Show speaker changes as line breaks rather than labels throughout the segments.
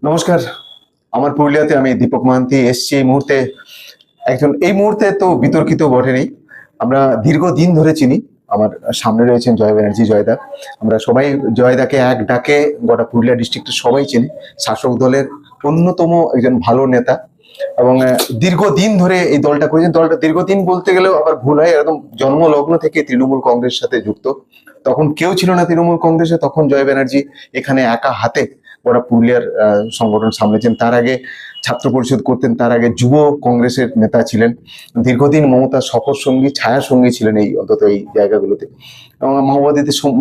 নমস্কার। আমার পুরুলিয়াতে আমি দীপক মহান্তি এসছি এই মুহূর্তে তো বিতর্কিত বটেনি। আমরা দীর্ঘদিন ধরে চিনি। আমার সামনে রয়েছেন জয় ব্যানার্জি, জয়দা। আমরা সবাই জয়দাকে এক ডাকে গোটা পুরুলিয়া ডিস্ট্রিক্টের সবাই চিনি। শাসক দলের অন্যতম একজন ভালো নেতা এবং দীর্ঘদিন ধরে এই দলটা করেছেন। দলটা দীর্ঘদিন বলতে গেলেও আবার ভুল হয়, একদম জন্মলগ্ন থেকে তৃণমূল কংগ্রেসের সাথে যুক্ত। তখন কেউ ছিল না তৃণমূল কংগ্রেসে, তখন জয় ব্যানার্জি এখানে একা হাতে ওরা পুরুলিয়ার সংগঠন সামলেছেন। তার আগে ছাত্র পরিষদ করতেন, তার আগে যুব কংগ্রেসের নেতা ছিলেন। দীর্ঘদিন মমতার সফর সঙ্গী, ছায়া সঙ্গী ছিলেন অন্তত এই জায়গাগুলোতে। এবং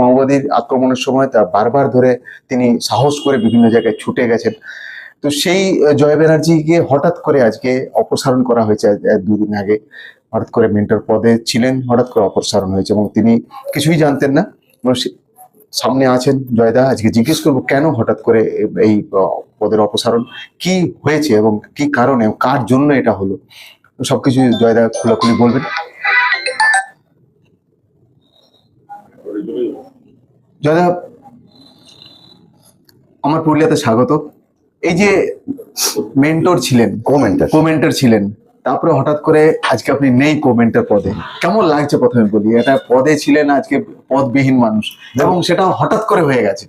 মাওবাদীর আক্রমণের সময় তার বারবার ধরে তিনি সাহস করে বিভিন্ন জায়গায় ছুটে গেছেন। তো সেই জয় ব্যানার্জিকে হঠাৎ করে আজকে অপসারণ করা হয়েছে। দুদিন আগে হঠাৎ করে মেন্টর পদে ছিলেন, হঠাৎ করে অপসারণ হয়েছে এবং তিনি কিছুই জানতেন না। সামনে আছেন জয়দা, আজকে জিজ্ঞেস করবো কেন হঠাৎ করে এই পদের অপসারণ, কি হয়েছে এবং কি কারণে, কার জন্য এটা হলো, সবকিছু জয়দা খোলাখুলি বলবেন। জয়দা, আমার পুরুলিয়াতে স্বাগত। এই যে মেন্টর ছিলেন, কোমেন্টার ছিলেন, তারপরে হঠাৎ করে আজকে আপনি নেই কোমেন্টার পদে, কেমন লাগছে? প্রথমে বলি, এটা পদে ছিলেন, আজকে পদবিহীন মানুষ, এবং সেটা হঠাৎ করে হয়ে গেছে।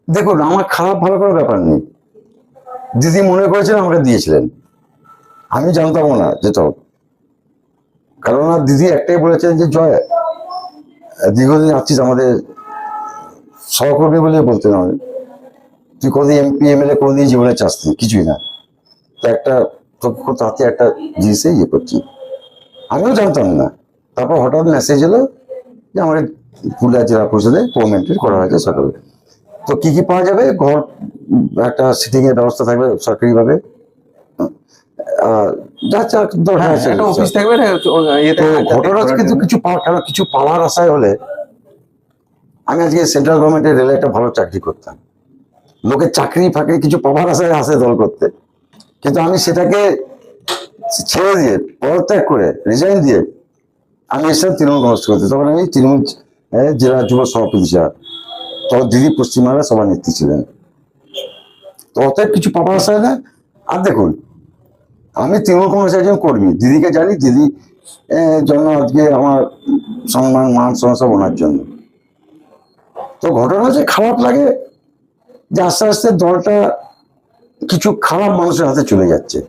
দেখুন, আমার খারাপ ভালো কোনো ব্যাপার নেই। দিদি মনে করেছিলেন আমাকে দিয়েছিলেন, আমি জানতামও না যেটা, কারণ দিদি একটাই বলেছেন যে জয়, দীর্ঘদিন আছিস আমাদের সহকর্মী বলে বলতেন আমি, তুই কোনদিন এমপি এমএলএ কোনদিন জীবনে চাসনি, কিছুই না, তো একটা হাতে একটা জিনিসে ইয়ে করছি। আমিও জানতাম না। তারপর হঠাৎ মেসেজ এলো যে আমাকে পুরুলিয়া জেলা পরিষদে কোমেন্টেড করা হয়েছে সকালে। তো কি কি পাওয়া যাবে? ঘর, একটা সিটিং এর ব্যবস্থা থাকবে সরকারিভাবে, ঘটনা কিন্তু কিছু পাওয়ার আশায় হলে আমি আজকে সেন্ট্রাল গভর্নমেন্টের রেলে একটা ভালো চাকরি করতাম। লোকের চাকরি ফাকরি কিছু পাওয়ার আশায় আসে দল করতে, কিন্তু আমি সেটাকে ছেড়ে দিয়ে, পদত্যাগ করে, রিজাইন দিয়ে আমি এসেছিলাম তৃণমূল কংগ্রেস করতে। তখন আমি তৃণমূল জেলা যুব সভাপতি ছিলাম, তখন দিদি পশ্চিমবাংলার সভা নেত্রী ছিলেন। তো অতএব কিছু পাওয়ার আশায় না। আর দেখুন, আমি তৃণমূল কংগ্রেসের একজন কর্মী, দিদিকে জানি, দিদি জন্য আজকে আমার সম্মান মান সব ওনার জন্য। তো ঘটনা হচ্ছে, খারাপ লাগে যে আস্তে আস্তে দলটা কিছু খারাপ মানুষের হাতে চলে যাচ্ছে,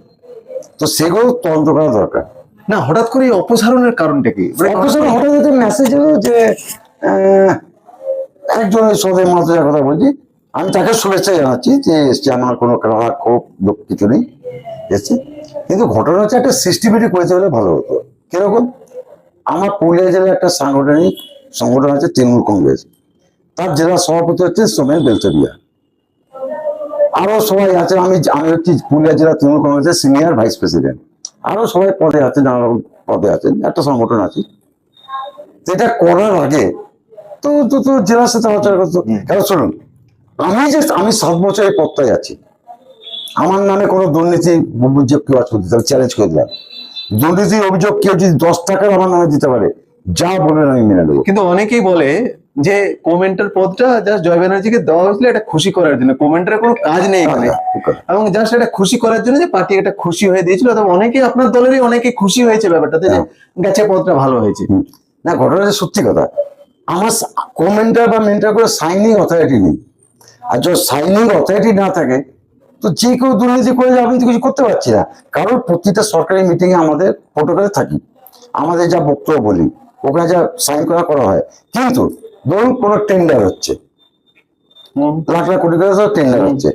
তো সেগুলো তদন্ত করা দরকার।
না, হঠাৎ করে অপসারণের কারণটা কি?
অপসারণ হঠাৎ একটা মেসেজ এলো যে একজন সদয় মাতার কথা বলছি, আমি তাকে শুভেচ্ছা জানাচ্ছি যে এসছে, আমার কোনো রাগ ক্ষোভ কিছু নেই, এসছে। কিন্তু ঘটনা হচ্ছে, একটা সিস্টেমেটিক করেছে হলে ভালো হতো। কিরকম? আমার পুরুলিয়া জেলার একটা সাংগঠনিক সংগঠন আছে তৃণমূল কংগ্রেস, তার জেলা সভাপতি হচ্ছে সোমেন বেলতরিয়া, আরো সবাই আছে। আমি হচ্ছি পুরুলিয়া জেলা তৃণমূল কংগ্রেসের সিনিয়র ভাইস প্রেসিডেন্ট, আরো সবাই পদে আছেন, নানা রকম পদে আছেন, একটা সংগঠন আছে। এটা করার আগে তো জেলার সাথে আলোচনা করতো। কেন শুনুন, আমি 7 বছর এই পদটায় আছি, আমার নামে কোনো দুর্নীতি অভিযোগ কেউ আছে তাহলে চ্যালেঞ্জ করে দিলাম। দুর্নীতির অভিযোগ কেউ যদি 10 টাকার আমার নামে দিতে পারে, যা বলবেন আমি মেনে নেবো।
কিন্তু অনেকেই বলে যে কোমেন্টার পদটা জাস্ট জয় ব্যানার্জিকে দেওয়া হয়েছিল এটা খুশি করার জন্য, কোমেন্টারের কোনো কাজ নেই এখানে, এবং জাস্ট এটা খুশি করার জন্য, যে পার্টি এটা খুশি হয়ে দিয়েছিল। তবে অনেকেই, আপনার দলেরই অনেকে খুশি হয়েছে ব্যাপারটাতে, যে গেছে পদটা ভালো হয়েছে।
না, ঘটনাটা সত্যি কথা। আমার কোমেন্টার বা মেন্টার করে সাইনিং অথরিটি নেই, আর যদি সাইনিং অথরিটি না থাকে তো যে কেউ দুর্নীতি করে আমি তো কিছু করতে পারছি না। কারণ প্রতিটা সরকারি মিটিং এ আমাদের প্রোটোকলে থাকি, আমাদের যা বক্তব্য বলি, ওখানে যা সাইন করা হয়। কিন্তু ধরুন কোনো টেন্ডার হচ্ছে, লাখ লাখ কোটি টাকা টেন্ডার হচ্ছে,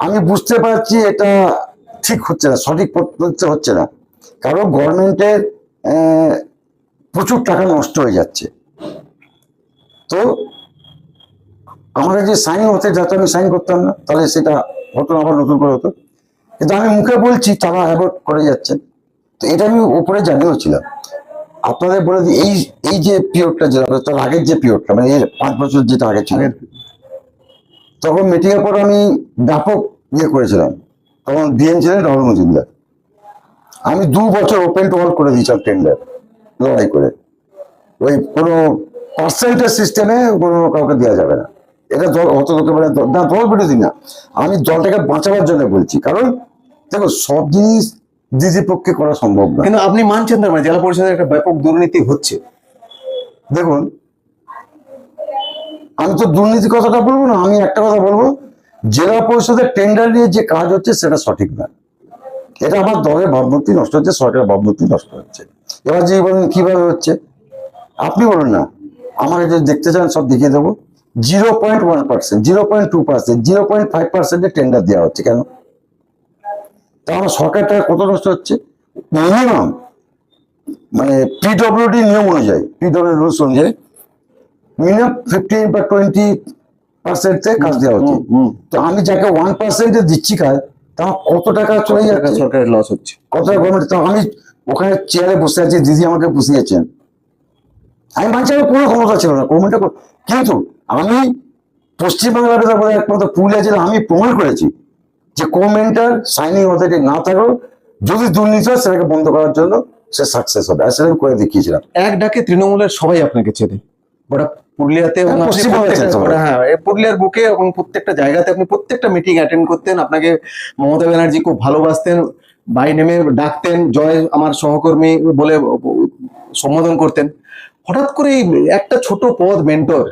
আমি বুঝতে পারছি এটা ঠিক হচ্ছে না, সঠিক পদ্ধতিতে হচ্ছে না, কারণ গভর্নমেন্টের প্রচুর টাকা নষ্ট হয়ে যাচ্ছে। তো আমার যে সাইন হতে, যাতে আমি সাইন করতাম না, তাহলে সেটা হতো, আবার নতুন করে হতো। কিন্তু আমি মুখে বলছি, তারা অ্যাভয়েড করে যাচ্ছেন। তো এটা আমি উপরে জানিয়েছিলাম। আপনাদের বলে দিই, এই যে পিরিয়ডটা, যেটা তার আগের যে পিরিয়ডটা, মানে 5 বছর যেটা আগে ছিল, তখন মিটিং এর পর আমি ব্যাপক ইয়ে করেছিলাম। তখন ডিএম ছিলেন রাহুল মজুমদার, আমি 2 বছর ওপেন টু অল করে দিয়েছিলাম টেন্ডার, লড়াই করে। ওই কোনো পার্সেন্টেজ সিস্টেমে কোনো কাউকে দেওয়া যাবে না, এটা দল অত লোকে বলে না, দল বিরোধী না, আমি দলটাকে বাঁচাবার জন্য বলছি। কারণ দেখো, সব জিনিস দিদির পক্ষে করা সম্ভব না।
কিন্তু আপনি মানছেন তার মানে জেলা পরিষদের একটা ব্যাপক দুর্নীতি হচ্ছে?
দেখুন, আমি তো দুর্নীতি কথাটা বলবো না, আমি একটা কথা বলবো, জেলা পরিষদের টেন্ডার নিয়ে যে কাজ হচ্ছে সেটা সঠিক না। এটা আমার দলের ভাবমূর্তি নষ্ট হচ্ছে, সরকারের ভাবমূর্তি নষ্ট হচ্ছে। এবার যে বলেন কিভাবে হচ্ছে, আপনি বলুন না, আমাকে যদি দেখতে চান সব দেখিয়ে দেবো। 0.1%, 0.2%, 0.5% টেন্ডার দেওয়া হচ্ছে। কেন? তা আমার সরকার টাকা কত নষ্ট হচ্ছে? মিনিমাম মানে পিডব্লিউডি নিয়ম অনুযায়ী, পিডব্লিউডি রুলস অনুযায়ী মিনিমাম 15 বা 20% কাজ দেওয়া হচ্ছে। তো আমি যাকে 1% দিচ্ছি কাজ, তা কত টাকা চলে যাচ্ছে,
সরকারের লস হচ্ছে,
কত টাকা গভর্নমেন্ট। তো আমি ওখানে চেয়ারে বসে আছি, দিদি আমাকে বসিয়েছেন, আমি মানছি আমার কোনো ক্ষমতা ছিল না গভর্নমেন্টে। কিন্তু আমি পশ্চিমবাংলার ব্যাপারে একমাত্র পুরুলিয়া জেলা আমি প্রমাণ করেছি যে গভর্নমেন্টের সাইনিং অথরিটি না থাকলেও যদি দুর্নীতি হয় সেটাকে বন্ধ করার জন্য সে সাকসেস হবে, আর সেটা আমি করে দেখিয়েছিলাম।
এক ডাকে তৃণমূলের সবাই আপনাকে চেনে গোটা পুরুলিয়াতে এবং
হ্যাঁ,
আপনি
পশ্চিমবঙ্গে
প্রত্যেকটা-
চেনে সবাই।
হ্যাঁ, এই পুরুলিয়ার বুকে এবং প্রত্যেকটা জায়গাতে আপনি প্রত্যেকটা মিটিং অ্যাটেন্ড করতেন। আপনাকে মমতা ব্যানার্জি খুব ভালোবাসতেন, বাই নেমে ডাকতেন, জয় আমার সহকর্মী বলে সম্বোধন করতেন। হঠাৎ করে এই একটা ছোট পদ মেন্টর,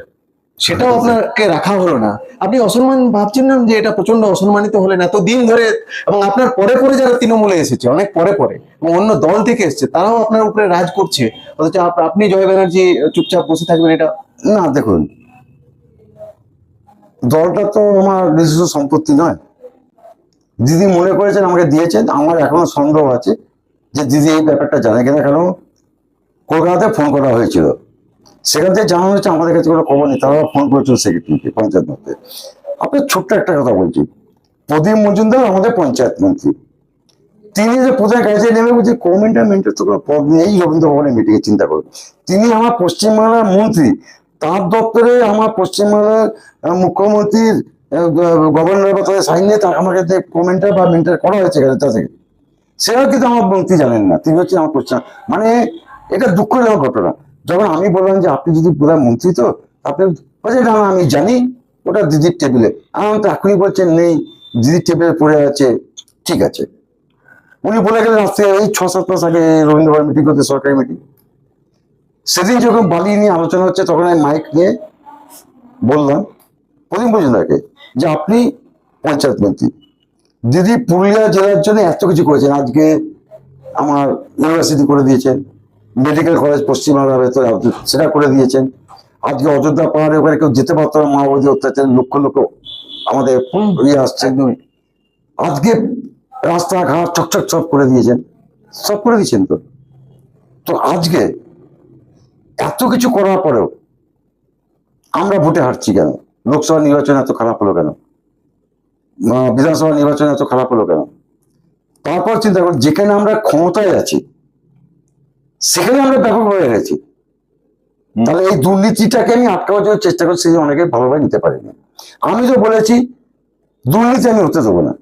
সেটাও আপনাকে রাখা হলো না। আপনি অসম্মান ভাবছেন না যে এটা প্রচন্ড অসম্মানিত হলেন এত দিন ধরে? এবং আপনার পরে পরে যারা তৃণমূলে এসেছে, অনেক পরে পরে এবং অন্য দল থেকে এসেছে, তারাও আপনার উপরে রাজ করছে, অথচ আপনি জয় ব্যানার্জি চুপচাপ বসে থাকবেন? এটা
না, দেখুন, দলটা তো আমার নিজস্ব সম্পত্তি নয়। দিদি মনে করেছেন আমাকে দিয়েছেন, আমার এখনো সন্দেহ আছে যে দিদি এই ব্যাপারটা জানে কিনা। কারণ কলকাতাতে ফোন করা হয়েছিল, সেখান থেকে জানানো হচ্ছে আমাদের কাছে কোনো খবর নেই। তারা ফোন করেছিল সেক্রেটারিকে, পঞ্চায়েত মন্ত্রী। আপনার ছোট্ট একটা কথা বলছি, প্রদীপ মজুমদার আমাদের পঞ্চায়েত মন্ত্রী, তিনি যে প্রধান কাজে নেমে বলছে গভর্নমেন্টের তো কোনো পদ নেই রবীন্দ্র ভবনের মিটিংয়ে, চিন্তা করুন। তিনি আমার পশ্চিমবাংলার মন্ত্রী, তার দপ্তরে আমার পশ্চিমবাংলার মুখ্যমন্ত্রীর গভর্নর বা তাদের সাইন নিয়ে আমাকে কমেন্টার বা মেন্টার করা হয়েছে তা থেকে, সেটাও কিন্তু আমার মন্ত্রী জানেন না। তিনি হচ্ছেন আমার পশ্চিম, মানে এটা দুঃখজনক ঘটনা। যখন আমি বললাম যে আপনি যদি প্রধানমন্ত্রী, তো আপনি বলছেন না আমি জানি ওটা দিদির টেবিলে। আমার তো এখনই বলছেন নেই, দিদির টেবিলে পড়ে আছে। ঠিক আছে, উনি বলে গেলেন আজকে এই 6-7 মাস আগে রবীন্দ্রভারত মিটিং করতে, সরকারি মিটিং। সেদিন যখন বালি নিয়ে আলোচনা হচ্ছে, তখন আমি মাইক নিয়ে বললাম প্রদীপ মজুমদারকে যে আপনি পঞ্চায়েত মন্ত্রী, দিদি পুরুলিয়া জেলার জন্য এত কিছু করেছেন। আজকে আমার ইউনিভার্সিটি করে দিয়েছেন, মেডিকেল কলেজ পশ্চিমবাংলার ভেতরে সেটা করে দিয়েছেন। আজকে অযোধ্যা পাহাড়ে ওখানে কেউ যেতে পারতো না, মাওবাদী অত্যাচার লক্ষ লক্ষ আমাদের ইয়ে আসছে।
একদমই।
আজকে রাস্তাঘাট চকচক সব করে দিয়েছেন, সব করে দিয়েছেন। তো তো আজকে এত কিছু করার পরেও আমরা ভোটে হারছি কেন? লোকসভা নির্বাচন এত খারাপ হলো কেন? বিধানসভা নির্বাচন এত খারাপ হলো কেন? তারপর চিন্তা করুন, যেখানে আমরা ক্ষমতায় আছি সেখানে আমরা ব্যাপকভাবে গেছি। তাহলে এই দুর্নীতিটাকে আমি আটকাবার জন্য চেষ্টা করছি, যে অনেকে ভালোভাবে নিতে পারেনি। আমি তো বলেছি দুর্নীতি আমি হতে দেবো না।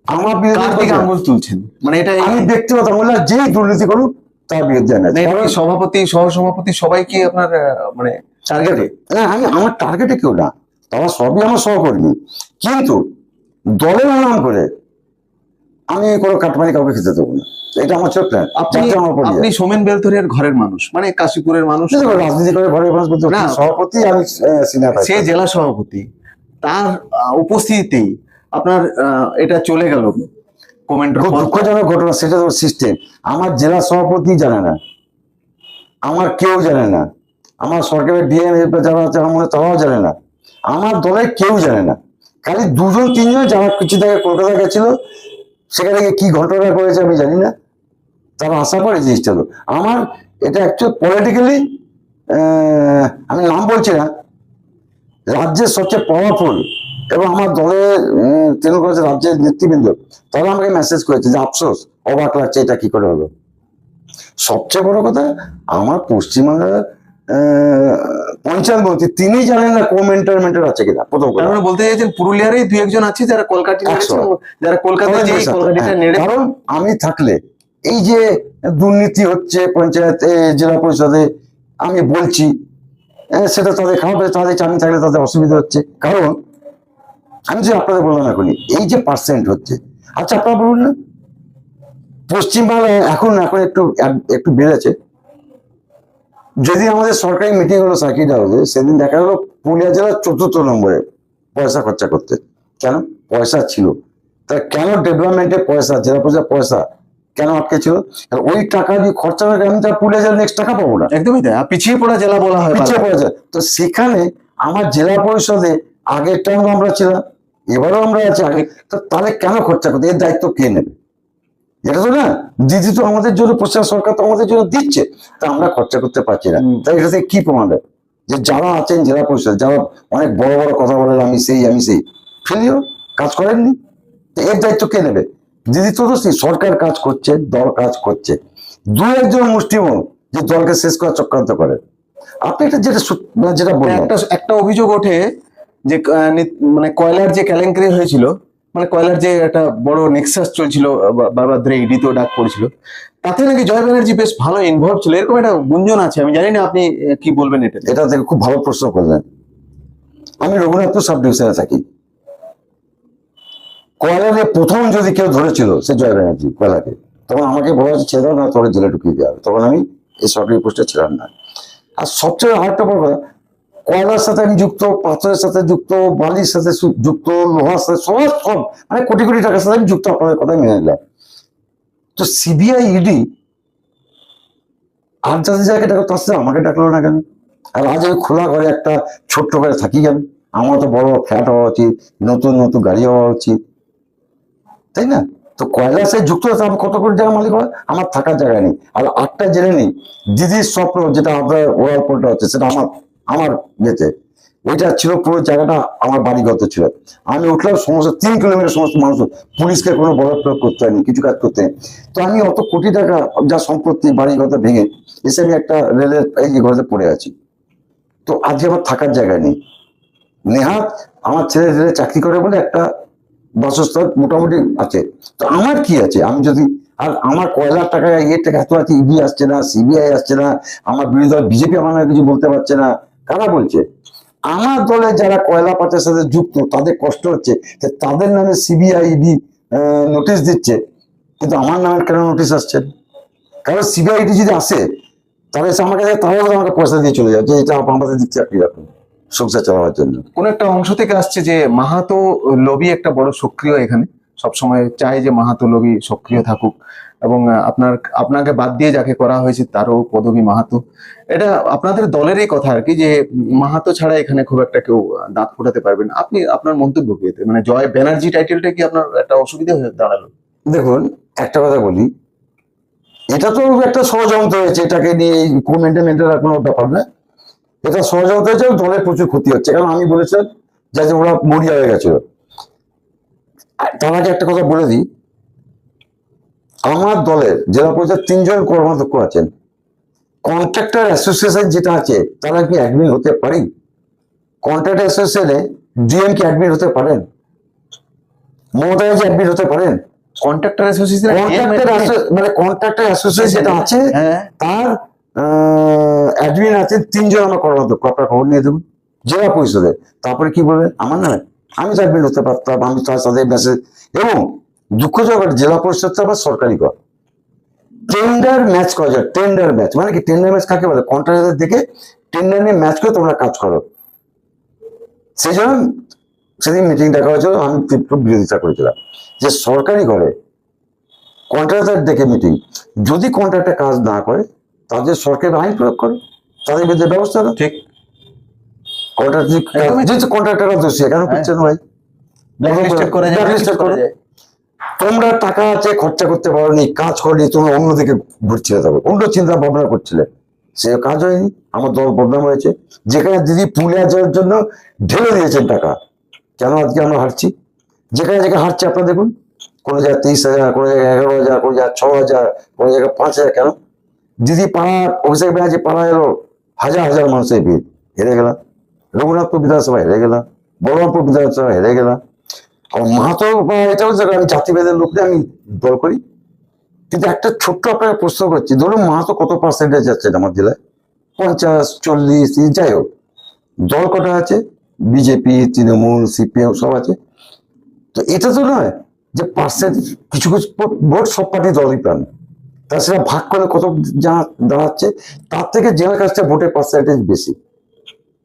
আমার
কার
বিরুদ্ধে
দিকে আঙুল তুলছেন? মানে এটা
আমি ব্যক্তিগত বললাম, যে দুর্নীতি করুক তার বিরুদ্ধে আনা।
মানে এটা কি সভাপতি সহসভাপতি সবাই কি আপনার মানে টার্গেটে?
না, আমি আমার টার্গেটে কেউ না, তারা সবই আমার সহকর্মী। কিন্তু দলের নাম করে আমি কোনো কাটমানি কাউকে খেতে দেবো না, এটা আমার ছোট প্ল্যান।
আপনি সোমেন বেলথরিয়ার ঘরের মানুষ, মানে কাশীপুরের মানুষ,
রাজনীতি করে ঘরে মানুষ বলতে
না।
সভাপতি, আমি সিনিয়র
সে জেলা সভাপতি, তার উপস্থিতিতেই আপনার এটা চলে গেল কমেন্ট।
খুব দুঃখজনক ঘটনা, সেটা তো সিস্টেম। আমার জেলা সভাপতি জানে না, আমার কেউ জানে না, আমার সরকারের ডিএম যারা আছে আমার মনে হয় তারাও জানে না, আমার দলের কেউ জানে না। খালি 2-3 জন যারা কিছু থেকে কলকাতা গেছিল, সেখানে গিয়ে কি ঘটনা করেছে আমি জানি না, তারা আশা করে জিনিসটা। তো আমার এটা অ্যাকচুয়ালি পলিটিক্যালি, আমি নাম বলছি না, রাজ্যের সবচেয়ে পাওয়ারফুল এবং আমার দলের তৃণমূল কংগ্রেসের রাজ্যের নেতৃবৃন্দ, তারা আমাকে মেসেজ করেছে যে আফসোস, অবাক লাগছে এটা কি করে হলো। সবচেয়ে বড় কথা, আমার পশ্চিমবাংলার পঞ্চায়েত মন্ত্রী তিনি জানেন না মেন্টার আছে কিনা। প্রথম কথা,
তার মানে বলতে চাইছেন পুরুলিয়ারই 2-1 আছে যারা কলকাতা নেড়েছে, যারা কলকাতায় যে কলকাতাটা নেড়েছে।
কারণ আমি থাকলে এই যে দুর্নীতি হচ্ছে পঞ্চায়েত জেলা পরিষদে, আমি বলছি সেটা তাদের খারাপ, তাদের চাকরি থাকলে তাদের অসুবিধা হচ্ছে। কারণ আমি যে আপনাদের বললাম এখনই, এই যে পার্সেন্ট হচ্ছে, আচ্ছা আপনারা বলুন না, পশ্চিমবাংলায় এখন এখন একটু একটু বেড়েছে। যদি আমাদের সরকারি মিটিং হলো সার্কিট হাউসে, সেদিন দেখা গেলো পুরুলিয়া জেলার 4র্থ নম্বরে পয়সা খরচা করতে। কেন? পয়সা ছিল। তা কেন ডেভেলপমেন্টে পয়সা, জেলা পরিষদ পয়সা কেন আটকে ছিল? কারণ ওই টাকা দিয়ে খরচা করে আমি তার পুরুলিয়া জেলা নেক্সট টাকা পাবো না,
একদমই তাই। আর পিছিয়ে পড়া জেলা বলা হয়
পিছিয়ে
বারবার।
পড়ে যায়। তো সেখানে আমার জেলা পরিষদে আগের টাইম আমরা ছিলাম, এবারও আমরা আছি আগে, তো তাহলে কেন খরচা করতে? এর দায়িত্ব কে নেবে? এটা তো না, দিদি তো আমাদের জন্য, পশ্চিম সরকার তো আমাদের জন্য দিচ্ছে, তা আমরা খরচা করতে পারছি না। তাই এটা থেকে কি প্রমাণ হয়? যে যারা আছেন জেলা পরিষদ, যারা অনেক বড় বড় কথা বলেন আমি সেই ফেলিও, কাজ করেননি, তো এর দায়িত্ব কে নেবে? দিদি তো দোষী, সরকার কাজ করছে, দল কাজ করছে, দু একজন মুষ্টিমেয় যে দলকে শেষ করার চক্রান্ত করে। আপনি এটা যেটা বললেন,
একটা একটা অভিযোগ ওঠে যে মানে কয়লার যে কেলেঙ্কারি হয়েছিল, মানে কয়লার যে একটা বড় নেক্সাস চলছিল, বারবার ধরে ইডিতেও ডাক পড়েছিল, তাতে নাকি জয় ব্যানার্জি বেশ ভালো ইনভলভ ছিল, এরকম একটা গুঞ্জন আছে। আমি জানি না আপনি কি বলবেন এটা।
এটা থেকে খুব ভালো প্রশ্ন করলেন। আমি রঘুনাথপুর সাব ডিভিশনে থাকি। কয়লাকে প্রথম যদি কেউ ধরেছিল সে জয় ব্যানার্জি, কয়লাকে। তখন আমাকে বলা হচ্ছে ছেড়ে দাও, না তোর জেলে ঢুকিয়ে দেওয়া হবে। তখন আমি এই সরকারি পোস্টে ছিলাম না। আর সবচেয়ে আরেকটা বড় কথা, কয়লার সাথে আমি যুক্ত, পাথরের সাথে যুক্ত, বালির সাথে যুক্ত, লোহার সাথে, সব মানে কোটি কোটি টাকার সাথে আমি যুক্ত, আপনাদের কথাই মেনে নিলাম। তো সিবিআই ইডি আর যাদের জায়গায় ডাকো তার সাথে আমাকে ডাকলো না কেন? আর আজ আমি খোলা ঘরে একটা ছোট্ট ঘরে থাকি কেন? আমার তো বড় ফ্ল্যাট হওয়া উচিত, নতুন নতুন গাড়ি হওয়া উচিত, তাই না? তো কয়লার সাথে যুক্ত হতে আমি কত কোটি টাকা মালিক হয়, আমার থাকার জায়গা নেই। আর আটটা জেনে নেই, দিদির স্বপ্ন যেটা আপনার ওরাল পোলটা হচ্ছে, সেটা আমার আমার ইয়েতে ওইটা ছিল, পুরো জায়গাটা আমার বাড়িগত ছিল। আমি উঠলাম, সমস্ত 3 কিলোমিটার সমস্ত মানুষ, পুলিশকে কোনো বড় প্রয়োগ করতে হয়নি, কিছু কাজ করতে হয়নি। তো আমি অত কোটি টাকা যা সম্পত্তি বাড়িগত ভেঙে এসে আমি একটা রেলের এই যে ঘরে পড়ে আছি। তো আজকে আমার থাকার জায়গা নেই। নেহাত আমার ছেলে ছেলে চাকরি করে বলে একটা বাসস্থান মোটামুটি আছে। তো আমার কি আছে? আমি যদি, আর আমার কয়লার টাকা ইয়ে টাকা এত আছে, ইডি আসছে না, সিবিআই আসছে না, আমার বিরোধী দল বিজেপি আমার নামে কিছু বলতে পারছে না। কারা বলছে? আমার দলে যারা কয়লা পাচারের সাথে যুক্ত, তাদের কষ্ট হচ্ছে যে তাদের নামে সিবিআই ইডি নোটিশ দিচ্ছে, কিন্তু আমার নামে কেন নোটিশ আসছে? কারণ সিবিআই ইডি যদি আসে, তাহলে এসে আমার কাছে, তাহলে আমাকে পয়সা দিয়ে চলে যায় যে এটা আমাদের দিক চাকরি রাখুন সংসার চালাবার জন্য।
কোন একটা অংশ থেকে আসছে যে মাহাতো লবি একটা বড় সক্রিয় এখানে, সবসময় চায় যে মাহাতো লবি সক্রিয় থাকুক, এবং আপনাকে বাদ দিয়ে যাকে করা হয়েছে তারও পদবী মাহাতো। এটা আপনাদের দলেরই কথা আর কি, যে মাহাতো ছাড়া এখানে খুব একটা কেউ দাঁত ফোটাতে পারবেন। আপনি আপনার মন্তব্য কি এতে? মানে জয় ব্যানার্জি টাইটেলটা কি আপনার একটা অসুবিধা হয়ে দাঁড়ালো?
দেখুন, একটা কথা বলি, এটা তো একটা ষড়যন্ত্র হয়েছে, এটাকে নিয়ে মেন্টেন কোনো ব্যাপার না। এটা ষড়যন্ত্র হয়েছে, দলের প্রচুর ক্ষতি হচ্ছে। কারণ আমি বলেছিলাম যে ওরা মরিয়া হয়ে গেছিল। তার আগে একটা কথা বলে দিই, আমার দলের জেলা পরিষদ 3জন কর্মাধ্যক্ষ আছেন। কন্ট্রাক্টর অ্যাসোসিয়েশন যেটা আছে, তারা কি অ্যাডমিন হতে পারেন? কন্ট্রাক্টর অ্যাসোসিয়েশনে ডিএম কি অ্যাডমিন হতে পারেন? মমতা ব্যানার্জি অ্যাডমিন হতে পারেন?
কন্ট্রাক্টর অ্যাসোসিয়েশন,
মানে কন্ট্রাক্টর অ্যাসোসিয়েশন যেটা আছে,
হ্যাঁ,
তার অ্যাডমিন আছে 3জন আমার কর্মাধ্যক্ষ। আপনার খবর নিয়ে দেবেন জেলা পরিষদে। তারপরে কি বলবেন? আমার নয়, আমি তো অ্যাডমিন হতে পারতাম, আমি তার সাথে মেসেজ। এবং দুঃখজনক, জেলা পরিষদটা আবার সরকারি কর, টেন্ডার ম্যাচ করা যায়। টেন্ডার ম্যাচ মানে কি? টেন্ডার ম্যাচ কাকে বলে? কন্ট্রাক্টর দেখে টেন্ডার নিয়ে ম্যাচ করে তোমরা কাজ করো। সেই জন্য সেদিন মিটিং ডাকা হয়েছিল, আমি তীব্র বিরোধিতা করেছিলাম যে সরকারি করে কন্ট্রাক্টর দেখে মিটিং, যদি কন্ট্রাক্টর কাজ না করে তাদের সরকারি আইন প্রয়োগ করে, তাদের বিরুদ্ধে ব্যবস্থা নাও।
ঠিক।
কন্ট্রাক্টররা দোষী, কেন করছেন ভাই?
ব্ল্যাকলিস্টেড করে
Blacklisted করো। তোমরা টাকা আছে, খরচা করতে পারোনি, কাজ করনি, তোমরা অন্যদিকে ঘুরছিলে, তবে অন্য চিন্তা ভাবনা করছিলে, সে কাজ হয়নি, আমার দল বদনাম হয়েছে। যেখানে দিদি পুলিয়া যাওয়ার জন্য ঢেলে দিয়েছেন টাকা, কেন আজকে আমরা হারছি? যেখানে যেখানে হারছি আপনারা দেখুন, কোনো জায়গায় 23,000, কোনো জায়গায় 11,000, কোনো জায়গায় 6,000, কোনো জায়গায় 5,000। কেন? দিদি পাড়া, অভিষেক ব্যানার্জি পাড়া এলো, হাজার হাজার মানুষের ভিড়, হেরে গেলাম। রঘুনাথপুর বিধানসভা হেরে গেলাম, বলরামপুর বিধানসভা হেরে গেলাম। আর মাহাতো এটাও জায়গা, আমি জাতিভেদের লোককে আমি দল করি। কিন্তু একটা ছোট্ট আপনাকে প্রশ্ন করছি, ধরুন মাহাতো কত পার্সেন্টেজ যাচ্ছে আমার জেলায়? 50, 40, যাই হোক, দল কটা আছে, বিজেপি, তৃণমূল, সিপিএম সব আছে। তো এটা তো নয় যে পার্সেন্ট কিছু কিছু ভোট সব পার্টি দলই পান, তা সেটা ভাগ করে কত যা দাঁড়াচ্ছে, তার থেকে জেনারেল কাস্টে ভোটের পার্সেন্টেজ বেশি।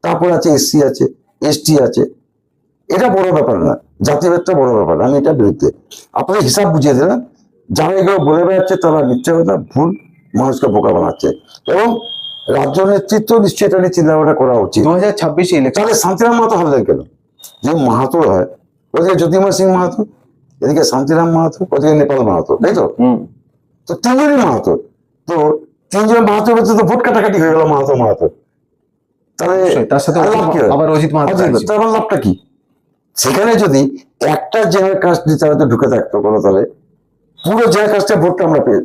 তারপর আছে এসসি, আছে এসটি আছে। এটা বড় ব্যাপার না, জাতিভেদটা বড় ব্যাপার, আমি এটা বিরুদ্ধে। আপনাদের হিসাব বুঝিয়ে দিলাম, যারা এগুলো বলে বেড়াচ্ছে তারা মিথ্যে কথা, ভুল, মানুষকে বোকা বানাচ্ছে। এবং রাজ্য নেতৃত্ব নিশ্চয়ই এটা নিয়ে চিন্তা ভাবনা করা উচিত।
2026 ইলেকশন
তাহলে শান্তিরাম মাহাতো হলেন কেন? যে মাহাতো হয়, ওদিকে জ্যোতির্ময় সিং মাহাতো, এদিকে শান্তিরাম মাহাতো, ওদিকে নেপাল মাহাতো, তাই তো? তো তিনজনই মাহাতো। তো তিনজন মাহাতো মধ্যে তো ভোট কাটাকাটি হয়ে গেল মাহাতো মাহাতো। তাহলে
তার সাথে
আর লাভ কি হয়?
আবার অজিত মাহাতো আছে।
তার লাভটা কি? সেখানে যদি একটা জেনারেল কাস্ট নিতে ঢুকে থাকতো কোনো দলে, পুরো জেনারেল কাস্টের ভোটটা আমরা পেয়ে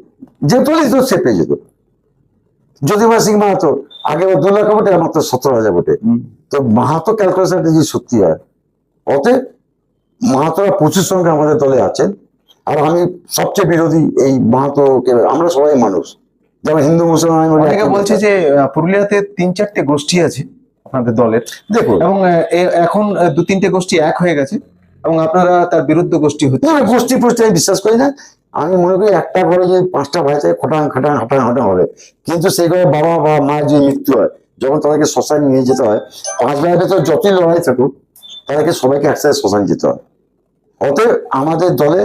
যে দলই তো সে পেয়ে যেত। জ্যোতির্ময় সিং মাহাতো আগে 2 লাখ ভোটে, মাত্র 17,000 ভোটে। তো মাহাতো ক্যালকুলেশনটা যদি সত্যি হয়, অতএব মাহাতোরা প্রচুর সংখ্যা আমাদের দলে আছেন। আর আমি সবচেয়ে বিরোধী এই মাহাতোকে। আমরা সবাই মানুষ, যেমন হিন্দু মুসলমান।
অনেকে বলছে যে পুরুলিয়াতে 3-4টে গোষ্ঠী আছে আপনাদের দলের,
দেখুন,
এবং এখন 2-3টে গোষ্ঠী এক হয়ে গেছে, এবং আপনারা তার বিরুদ্ধ গোষ্ঠী হচ্ছে।
না, গোষ্ঠী পোষ্ঠী আমি বিশ্বাস করি না। আমি মনে করি একটা ঘরে যে 5টা ভাই থাকে, খটাং খাটাং হাটাং হাটাং হবে, কিন্তু সেই ঘরে বাবা বা মায়ের যে মৃত্যু হয়, যখন তাদেরকে শ্মশানে নিয়ে যেতে হয়, 5 ভাইয়ের ভেতর যতই লড়াই থাকুক, তাদেরকে সবাইকে একসাথে শ্মশানে যেতে হয়। অতএব আমাদের দলে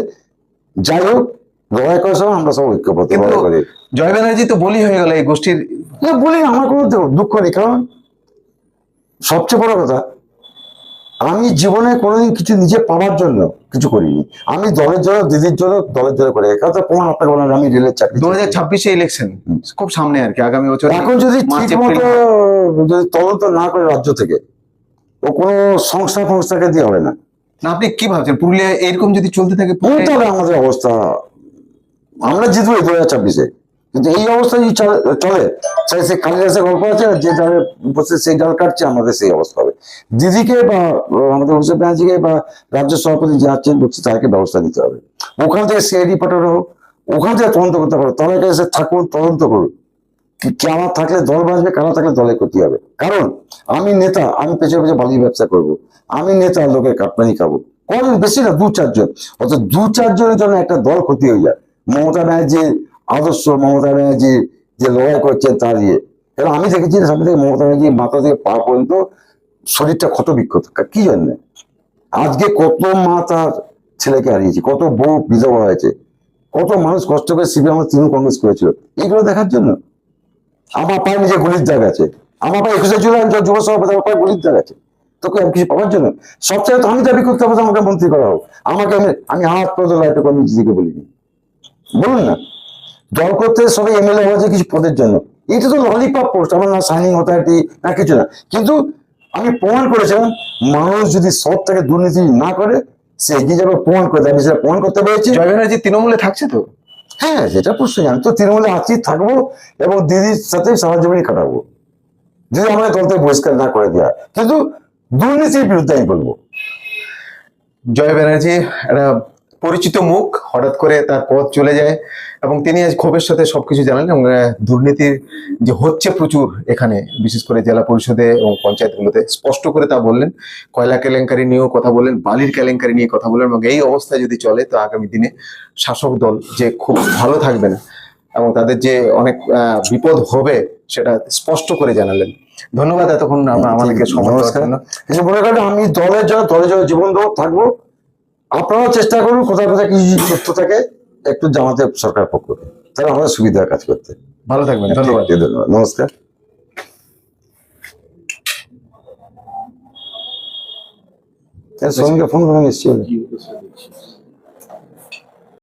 যাই হোক, লড়াই করার সময় আমরা সব ঐক্যবদ্ধ
কিন্তু
লড়াই করি।
জয় ব্যানার্জি তো বলি হয়ে গেল এই গোষ্ঠীর।
না, বলি আমার কোনো দুঃখ নেই, কারণ সবচেয়ে বড় কথা, আমি জীবনে কোনোদিন কিছু নিজে পাওয়ার জন্য কিছু করিনি। আমি দলের জন্য, দিদির জন্য, দলের জন্য করে। একটা প্রমাণ আপনাকে বললাম, আমি রেলের চাকরি।
2026 ইলেকশন খুব সামনে আর কি, আগামী বছর।
এখন যদি ঠিক
মার্চ,
মতো
এপ্রিল।
যদি তদন্ত না করে রাজ্য থেকে, ও কোনো সংস্থাকে দিয়ে হবে না।
না, আপনি কি ভাবছেন পুরুলিয়া এরকম যদি চলতে থাকে?
তাহলে আমাদের অবস্থা, আমরা জিতবো 2026-এ, কিন্তু এই অবস্থা যদি চলে, সে কালিদাসের গল্প আছে, যে ডালে বসে সেই ডাল কাটছে, আমাদের সেই অবস্থা হবে। দিদিকে বা আমাদের অভিষেক ব্যানার্জিকে বা রাজ্য সভাপতি যে আছেন বলছে, তাকে ব্যবস্থা নিতে হবে। ওখান থেকে সিআইডি পাঠানো হোক, ওখান থেকে তদন্ত করতে পারো। তাহলে এসে থাকুন, তদন্ত করুন, কি আমার থাকলে দল বাঁচবে, কারা থাকলে দলের ক্ষতি হবে। কারণ আমি নেতা, আমি পেছনে পেছনে বালি ব্যবসা করব, আমি নেতা, লোকের কাটমানি খাবো। কজন, বেশি না, 2-4 জন। অত 2-4 জনের জন্য একটা দল ক্ষতি হয়ে যায়। মমতা ব্যানার্জির আদর্শ, মমতা ব্যানার্জি যে লড়াই করছেন তার ইয়ে, কারণ আমি দেখেছি সামনে থেকে মমতা ব্যানার্জি মাথা থেকে পা পর্যন্ত শরীরটা ক্ষত বিক্ষত। কি জন্য? আজকে কত মা তার ছেলেকে হারিয়েছে, কত বউ বিধবা হয়েছে, কত মানুষ কষ্ট করে সিপিএম তৃণমূল কংগ্রেস করেছিল, এগুলো দেখার জন্য। আমার পায়ে নিজে গুলির দাগ আছে, আমার পায়ে 21শে জুলাই যুব সভাপতি, আমার পায়ে গুলির দাগ আছে। তোকে কিছু পাওয়ার জন্য সবচেয়ে তো আমি দাবি করতে হবে আমাকে মন্ত্রী করা হোক। আমাকে আমি হাত করে লাইট করে দিদিকে বলিনি, বলুন না। দল করতে সবাই এমএলএ হয়েছে কিছু পদের জন্য, এটা তো ললিপপ পোস্ট, আমার না সাইনিং অথরিটি না কিছু না। কিন্তু আমি প্রমাণ করেছিলাম, মানুষ যদি সৎ থেকে দুর্নীতি না করে, সে এগিয়ে যাবে, প্রমাণ করে দেয়। আমি সেটা প্রমাণ করতে পেরেছি।
জয় ব্যানার্জি তৃণমূলে থাকছে তো?
হ্যাঁ, সেটা প্রশ্নই। আমি তো তৃণমূলে আছি, থাকবো, এবং দিদির সাথে সারা জীবনই কাটাবো, যদি আমাদের দল থেকে বহিষ্কার না করে দেওয়া। কিন্তু দুর্নীতির বিরুদ্ধে আমি বলবো।
জয় ব্যানার্জি একটা পরিচিত মুখ, হঠাৎ করে তার পদ চলে যায়, এবং তিনি আজ ক্ষোভের সাথে সবকিছু জানালেন। এবং দুর্নীতির যে হচ্ছে প্রচুর এখানে, বিশেষ করে জেলা পরিষদে এবং পঞ্চায়েতগুলোতে, স্পষ্ট করে তা বললেন। কয়লা কেলেঙ্কারি নিয়েও কথা বললেন, বালির কেলেঙ্কারি নিয়ে কথা বললেন, এবং এই অবস্থা যদি চলে তো আগামী দিনে শাসক দল যে খুব ভালো থাকবে না, এবং তাদের যে অনেক বিপদ হবে সেটা স্পষ্ট করে জানালেন। ধন্যবাদ এতক্ষণ আমাদেরকে সময় দেওয়ার জন্য।
কিছু মনে করেন, আমি দলের জন্য জীবন দেবো, থাকবো। আপনারাও চেষ্টা করুন, কোথায় কোথায় কিছু তথ্য থাকে একটু জানাতে সরকার পক্ষ, তাহলে আমাদের সুবিধা কাজ করতে।
ভালো থাকবেন, ধন্যবাদ।
ধন্যবাদ, নমস্কার। সঙ্গে ফোন করে নিশ্চয়ই।